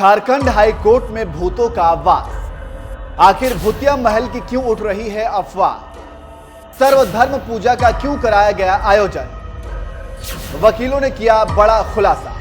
Jharkhand high court में भूतों का वास। आखिर भूतिया महल की क्यों उठ रही है अफवाह? सर्वधर्म पूजा का क्यों कराया गया आयोजन? वकीलों ने किया बड़ा खुलासा।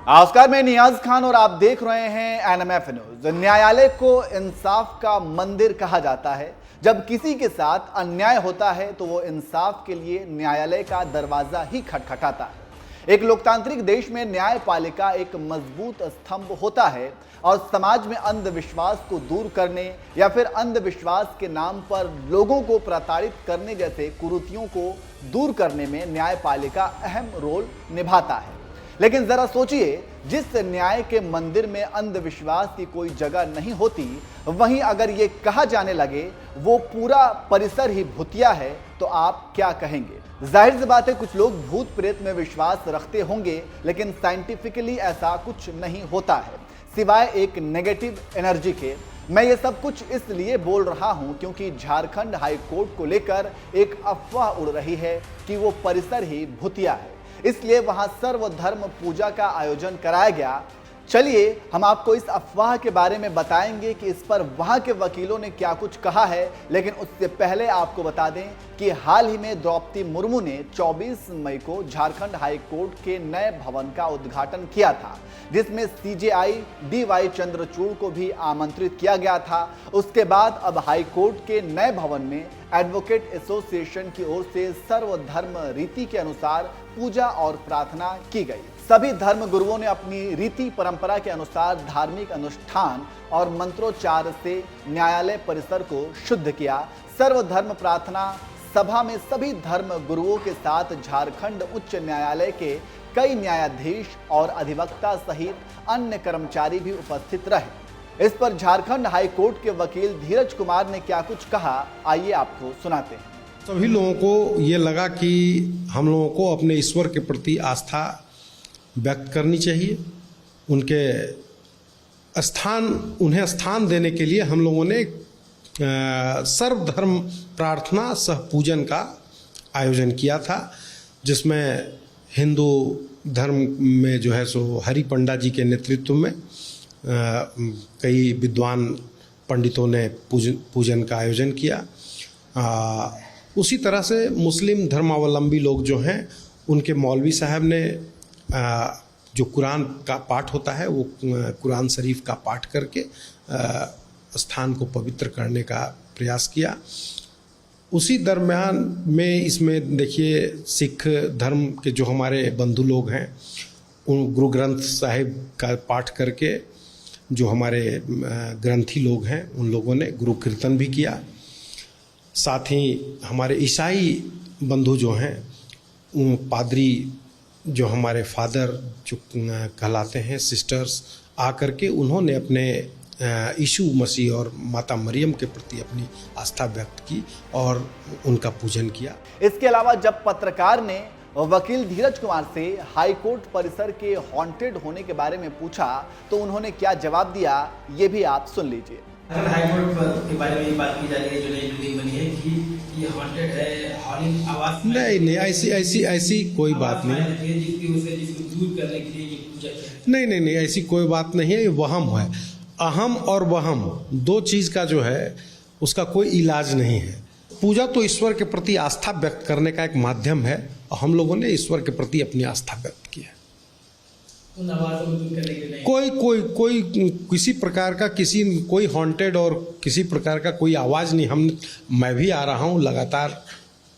नमस्कार, मैं नियाज खान और आप देख रहे हैं एनएमएफ न्यूज। न्यायालय को इंसाफ का मंदिर कहा जाता है। जब किसी के साथ अन्याय होता है तो वो इंसाफ के लिए न्यायालय का दरवाजा ही खटखटाता है। एक लोकतांत्रिक देश में न्यायपालिका एक मजबूत स्तंभ होता है और समाज में अंधविश्वास को दूर करने या फिर अंधविश्वास के नाम पर लोगों को प्रताड़ित करने जैसे कुरीतियों को दूर करने में न्यायपालिका अहम रोल निभाता है। लेकिन जरा सोचिए, जिस न्याय के मंदिर में अंधविश्वास की कोई जगह नहीं होती, वहीं अगर ये कहा जाने लगे वो पूरा परिसर ही भूतिया है, तो आप क्या कहेंगे? जाहिर सी बात है, कुछ लोग भूत प्रेत में विश्वास रखते होंगे, लेकिन साइंटिफिकली ऐसा कुछ नहीं होता है सिवाय एक नेगेटिव एनर्जी के। मैं ये सब कुछ इसलिए बोल रहा हूं क्योंकि झारखंड हाईकोर्ट को लेकर एक अफवाह उड़ रही है कि वो परिसर ही भूतिया है, इसलिए वहां सर्वधर्म पूजा का आयोजन कराया गया। चलिए हम आपको इस अफवाह के बारे में बताएंगे कि इस पर वहां के वकीलों ने क्या कुछ कहा है। लेकिन उससे पहले आपको बता दें कि हाल ही में द्रौपदी मुर्मू ने 24 मई को झारखंड हाई कोर्ट के नए भवन का उद्घाटन किया था, जिसमें सीजेआई DY चंद्रचूड़ को भी आमंत्रित किया गया था। उसके बाद अब हाई कोर्ट के नए भवन में एडवोकेट एसोसिएशन की ओर से सर्वधर्म रीति के अनुसार पूजा और प्रार्थना की गई। सभी धर्म गुरुओं ने अपनी रीति परंपरा के अनुसार धार्मिक अनुष्ठान और मंत्रोच्चार से न्यायालय परिसर को शुद्ध किया। सर्वधर्म प्रार्थना सभा में सभी धर्म गुरुओं के साथ झारखंड उच्च न्यायालय के कई न्यायाधीश और अधिवक्ता सहित अन्य कर्मचारी भी उपस्थित रहे। इस पर झारखंड हाई कोर्ट के वकील धीरज कुमार ने क्या कुछ कहा, आइए आपको सुनाते हैं। सभी लोगों को ये लगा कि हम लोगों को अपने ईश्वर के प्रति आस्था व्यक्त करनी चाहिए। उन्हें स्थान देने के लिए हम लोगों ने सर्वधर्म प्रार्थना सह पूजन का आयोजन किया था, जिसमें हिंदू धर्म में जो है सो हरि पंडा जी के नेतृत्व में कई विद्वान पंडितों ने पूजन का आयोजन किया। उसी तरह से मुस्लिम धर्मावलंबी लोग जो हैं, उनके मौलवी साहब ने जो कुरान का पाठ होता है वो कुरान शरीफ का पाठ करके स्थान को पवित्र करने का प्रयास किया। उसी दरमियान में इसमें देखिए, सिख धर्म के जो हमारे बंधु लोग हैं, उन गुरु ग्रंथ साहिब का पाठ करके जो हमारे ग्रंथी लोग हैं, उन लोगों ने गुरु कीर्तन भी किया। साथ ही हमारे ईसाई बंधु जो हैं, पादरी जो हमारे फादर जो कहलाते हैं, सिस्टर्स आकर के उन्होंने अपने यीशु मसीह और माता मरियम के प्रति अपनी आस्था व्यक्त की और उनका पूजन किया। इसके अलावा जब पत्रकार ने वकील धीरज कुमार से हाई कोर्ट परिसर के हॉन्टेड होने के बारे में पूछा तो उन्होंने क्या जवाब दिया, ये भी आप सुन लीजिए। हाईकोर्ट के बारे में बात की जा रही है, जो नई बिल्डिंग बनी है कि ये हॉन्टेड है, हॉलिंग आवाज नहीं, ऐसी कोई बात नहीं। जिसको दूर करने के लिए ये पूजा नहीं, ऐसी कोई बात नहीं है। ये वहम है। अहम और वहम दो चीज का जो है उसका कोई इलाज नहीं है। पूजा तो ईश्वर के प्रति आस्था व्यक्त करने का एक माध्यम है, और हम लोगों ने ईश्वर के प्रति अपनी आस्था व्यक्त की है। कोई किसी प्रकार का कोई हॉन्टेड और किसी प्रकार का कोई आवाज नहीं। मैं भी आ रहा हूँ, लगातार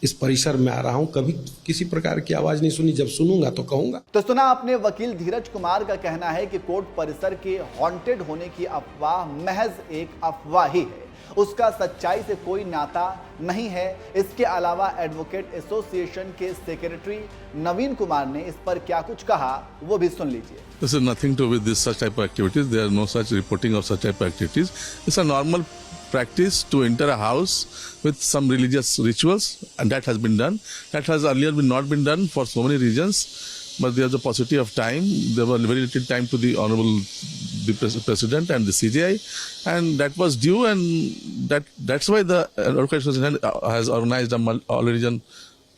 इस परिसर में आ रहा हूं, कभी किसी प्रकार की आवाज नहीं सुनी। जब सुनूंगा तो कहूंगा। तो सुना आपने, वकील धीरज कुमार का कहना है कि कोर्ट परिसर के हॉन्टेड होने की अफवाह महज एक अफवाह ही है, उसका सच्चाई से कोई नाता नहीं है। इसके अलावा एडवोकेट एसोसिएशन के सेक्रेटरी नवीन कुमार ने इस पर क्या कुछ कहा, वो भी सुन लीजिए। This is nothing to do with this such type of activities. There are no such reporting of such type of activities. It's a normal practice to enter a house with some religious rituals, and that has been done. That has earlier not been done for so many reasons, but there's a paucity of time. There was very little time to the Honorable the president and the CJI, and that was due, and that's why the organization has organized a all-religion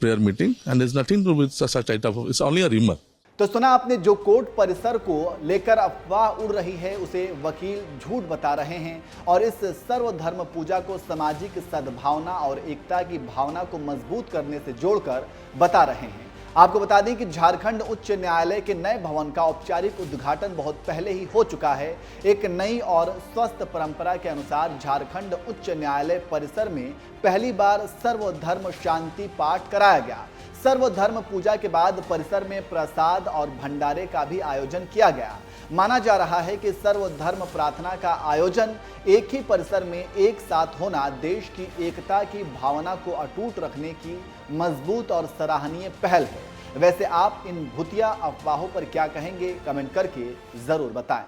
prayer meeting, and there's nothing to do with such type of, it's only a rumor. तो सुना आपने, जो court परिसर को लेकर अफवाह उड़ रही है उसे वकील झूठ बता रहे हैं और इस सर्वधर्म पूजा को सामाजिक सद्भावना और एकता की भावना को मजबूत करने से जोड़कर बता रहे हैं। आपको बता दें कि झारखंड उच्च न्यायालय के नए भवन का औपचारिक उद्घाटन बहुत पहले ही हो चुका है। एक नई और स्वस्थ परंपरा के अनुसार झारखंड उच्च न्यायालय परिसर में पहली बार सर्वधर्म शांति पाठ कराया गया। सर्वधर्म पूजा के बाद परिसर में प्रसाद और भंडारे का भी आयोजन किया गया। माना जा रहा है कि सर्वधर्म प्रार्थना का आयोजन एक ही परिसर में एक साथ होना देश की एकता की भावना को अटूट रखने की मजबूत और सराहनीय पहल है। वैसे आप इन भूतिया अफवाहों पर क्या कहेंगे, कमेंट करके जरूर बताएं।